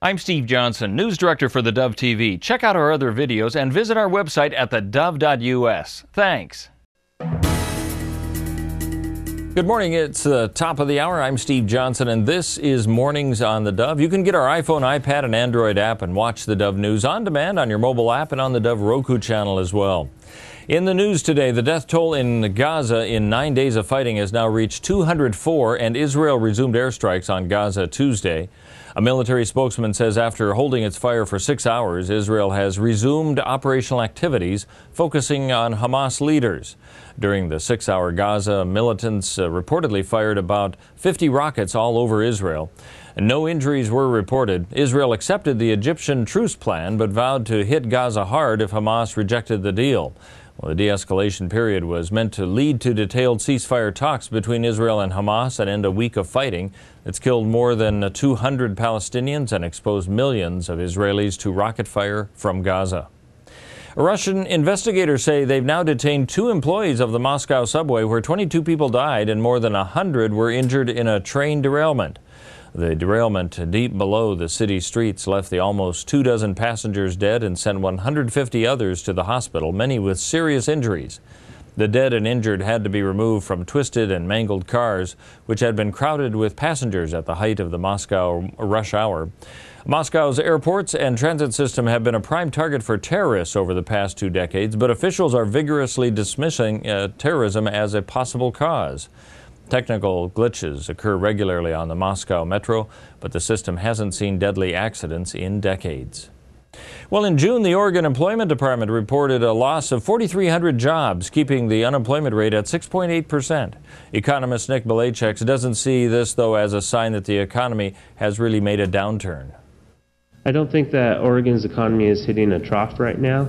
I'm Steve Johnson, News Director for theDove TV. Check out our other videos and visit our website at thedove.us. Thanks. Good morning. It's the top of the hour. I'm Steve Johnson, and this is Mornings on the Dove. You can get our iPhone, iPad, and Android app and watch the Dove News on demand on your mobile app and on the Dove Roku channel as well. In the news today, the death toll in Gaza in 9 days of fighting has now reached 204, and Israel resumed airstrikes on Gaza Tuesday. A military spokesman says after holding its fire for 6 hours, Israel has resumed operational activities focusing on Hamas leaders. During the 6-hour Gaza, militants reportedly fired about 50 rockets all over Israel. No injuries were reported. Israel accepted the Egyptian truce plan but vowed to hit Gaza hard if Hamas rejected the deal. Well, the de-escalation period was meant to lead to detailed ceasefire talks between Israel and Hamas and end a week of fighting that's killed more than 200 Palestinians and exposed millions of Israelis to rocket fire from Gaza. Russian investigators say they've now detained 2 employees of the Moscow subway where 22 people died and more than 100 were injured in a train derailment. The derailment deep below the city streets left the almost 24 passengers dead and sent 150 others to the hospital, many with serious injuries. The dead and injured had to be removed from twisted and mangled cars, which had been crowded with passengers at the height of the Moscow rush hour. Moscow's airports and transit system have been a prime target for terrorists over the past 2 decades, but officials are vigorously dismissing terrorism as a possible cause. Technical glitches occur regularly on the Moscow metro, but the system hasn't seen deadly accidents in decades. Well, in June, the Oregon Employment Department reported a loss of 4,300 jobs, keeping the unemployment rate at 6.8%. Economist Nick Bilachek doesn't see this, though, as a sign that the economy has really made a downturn. I don't think that Oregon's economy is hitting a trough right now.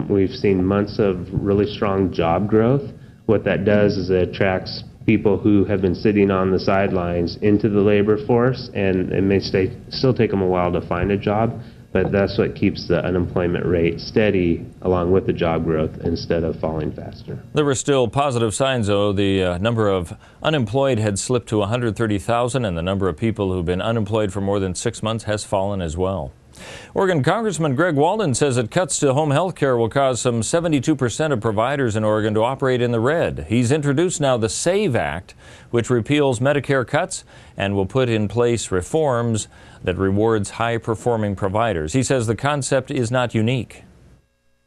We've seen months of really strong job growth. What that does is it attracts people who have been sitting on the sidelines into the labor force, and it may still take them a while to find a job, but that's what keeps the unemployment rate steady along with the job growth instead of falling faster. There were still positive signs, though. The number of unemployed had slipped to 130,000, and the number of people who've been unemployed for more than 6 months has fallen as well. Oregon Congressman Greg Walden says that cuts to home health care will cause some 72% of providers in Oregon to operate in the red. He's introduced now the SAVE Act, which repeals Medicare cuts and will put in place reforms that rewards high-performing providers. He says the concept is not unique.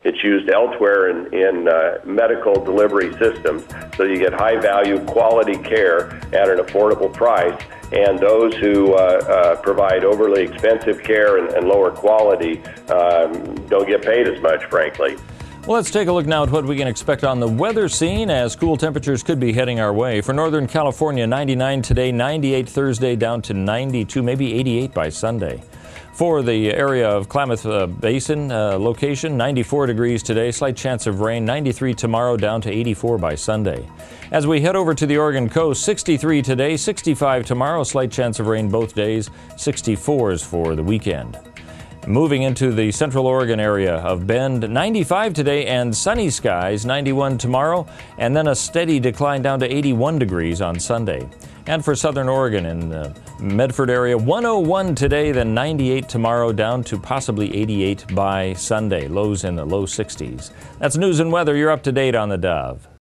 It's used elsewhere in medical delivery systems, so you get high-value, quality care at an affordable price. And those who provide overly expensive care and lower quality don't get paid as much, frankly. Well, let's take a look now at what we can expect on the weather scene, as cool temperatures could be heading our way. For Northern California, 99 today, 98 Thursday, down to 92, maybe 88 by Sunday. For the area of Klamath Basin location, 94 degrees today, slight chance of rain, 93 tomorrow, down to 84 by Sunday. As we head over to the Oregon coast, 63 today, 65 tomorrow, slight chance of rain both days, 64s for the weekend. Moving into the central Oregon area of Bend, 95 today and sunny skies, 91 tomorrow, and then a steady decline down to 81 degrees on Sunday. And for southern Oregon in the Medford area, 101 today, then 98 tomorrow, down to possibly 88 by Sunday. Lows in the low 60s. That's news and weather. You're up to date on the Dove.